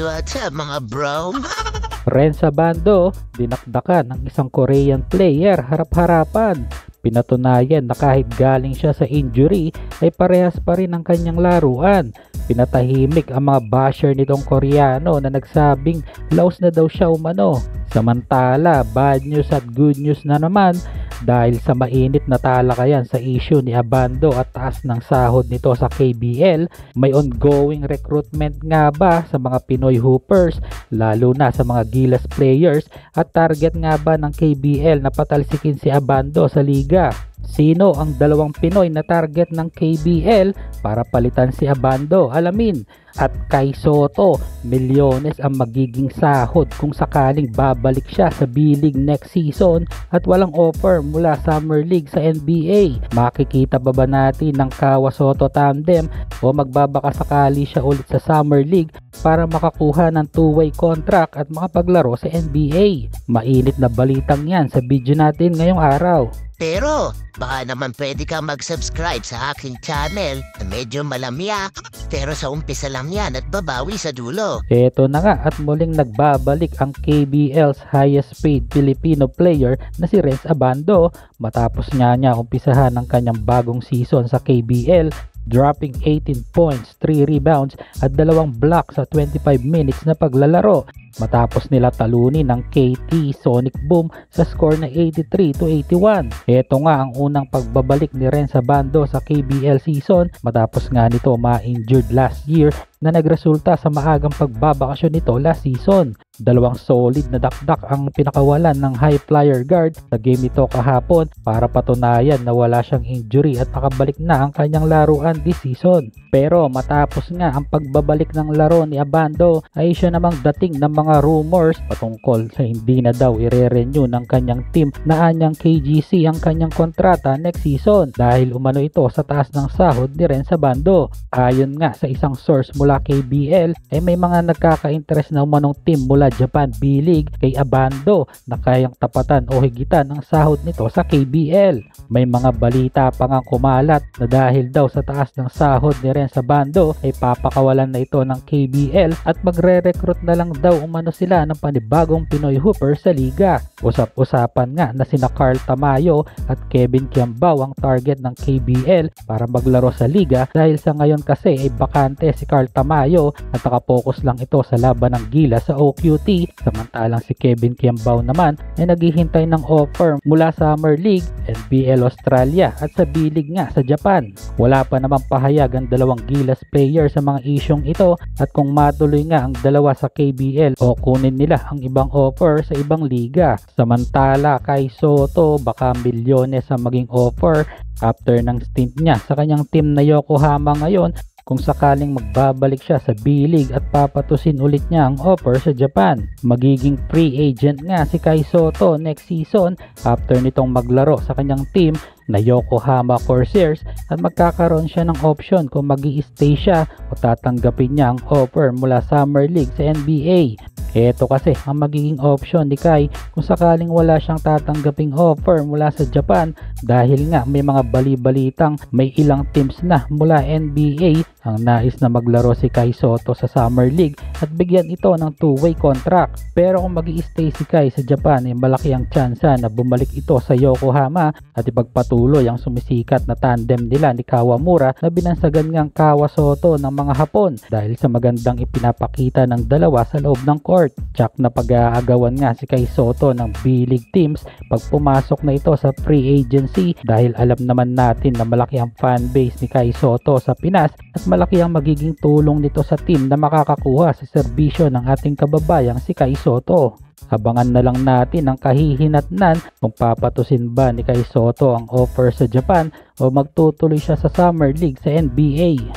What's up mga bro? Renz Abando, dinakdakan ng isang Korean player harap-harapan. Pinatunayan na kahit galing siya sa injury ay parehas pa rin ang kanyang laruan. Pinatahimik ang mga basher nitong Koreano na nagsabing laos na daw siya umano. Samantala, bad news at good news na naman dahil sa mainit na talakayan sa issue ni Abando at taas ng sahod nito sa KBL, may ongoing recruitment nga ba sa mga Pinoy hoopers, lalo na sa mga Gilas players, at target nga ba ng KBL na patalsikin si Abando sa liga? Sino ang dalawang Pinoy na target ng KBL para palitan si Abando? Alamin. At kay Soto, milyones ang magiging sahod kung sakaling babalik siya sa B-League next season at walang offer mula Summer League sa NBA. Makikita ba natin ng Kawa Soto tandem o magbabaka sakali siya ulit sa Summer League para makakuha ng two-way contract at makapaglaro sa NBA? Mainit na balitang yan sa video natin ngayong araw. Pero baka naman pwede ka mag-subscribe sa aking channel na medyo malamya pero sa umpisa lang yan at babawi sa dulo. Eto na nga at muling nagbabalik ang KBL's highest paid Filipino player na si Renz Abando matapos niya umpisahan ng kanyang bagong season sa KBL, dropping 18 points, 3 rebounds at 2 blocks sa 25 minutes na paglalaro matapos nila talunin ng KT Sonic Boom sa score na 83-81. Ito nga ang unang pagbabalik ni Renz Abando sa KBL season matapos nga nito ma-injured last year na nagresulta sa maagang pagbabakasyon nito last season. Dalawang solid na dakdak ang pinakawalan ng high flyer guard sa game nito kahapon para patunayan na wala siyang injury at nakabalik na ang kanyang laruan this season. Pero matapos nga ang pagbabalik ng laro ni Abando ay siya namang dating ng mga rumors patungkol sa hindi na daw ire-renew ng kanyang team na anyang KGC ang kanyang kontrata next season dahil umano ito sa taas ng sahod ni Renz Abando. Ayon nga sa isang source mula KBL ay may mga nagkaka-interest na umanong team mula Japan B-League kay Abando na kayang tapatan o higitan ang sahod nito sa KBL. May mga balita pa nga kumalat na dahil daw sa taas ng sahod ni Renz Abando ay papakawalan na ito ng KBL at magre-recruit na lang daw umano sila ng panibagong Pinoy hooper sa liga. Usap-usapan nga na sina Carl Tamayo at Kevin Kiambao ang target ng KBL para maglaro sa liga dahil sa ngayon kasi ay bakante si Carl Tamayo at nakapokus lang ito sa laban ng Gilas sa OQT, samantalang si Kevin Kiambao naman ay naghihintay ng offer mula Summer League, NBL Australia at sa B-League nga sa Japan. Wala pa namang pahayag ang dalawang Gilas player sa mga isyong ito at kung matuloy nga ang dalawa sa KBL o kunin nila ang ibang offer sa ibang liga. Samantala kay Soto, baka milyones ang maging offer after ng stint niya sa kanyang team na Yokohama ngayon kung sakaling magbabalik siya sa B-League at papatusin ulit niya ang offer sa Japan. Magiging free agent nga si Kai Soto next season after nitong maglaro sa kanyang team na Yokohama Corsairs at magkakaroon siya ng option kung magi-stay siya o tatanggapin niya ang offer mula Summer League sa NBA. Ito kasi ang magiging option ni Kai kung sakaling wala siyang tatanggaping offer mula sa Japan dahil nga may mga bali-balitang may ilang teams na mula NBA ang nais na maglaro si Kai Soto sa Summer League at bigyan ito ng two-way contract. Pero kung magi-stay si Kai sa Japan ay malaki ang tsansa na bumalik ito sa Yokohama at ipagpatuloy ang sumisikat na tandem nila ni Kawamura na binansagan ngang Kawa Soto ng mga Hapon dahil sa magandang ipinapakita ng dalawa sa loob ng court. Tsak na pag-aagawan nga si Kai Soto ng B-League teams pag pumasok na ito sa free agency dahil alam naman natin na malaki ang fanbase ni Kai Soto sa Pinas at malaki ang magiging tulong nito sa team na makakakuha sa serbisyo ng ating kababayang si Kai Soto. Abangan na lang natin ang kahihinatnan kung papatusin ba ni Kai Soto ang offer sa Japan o magtutuloy siya sa Summer League sa NBA.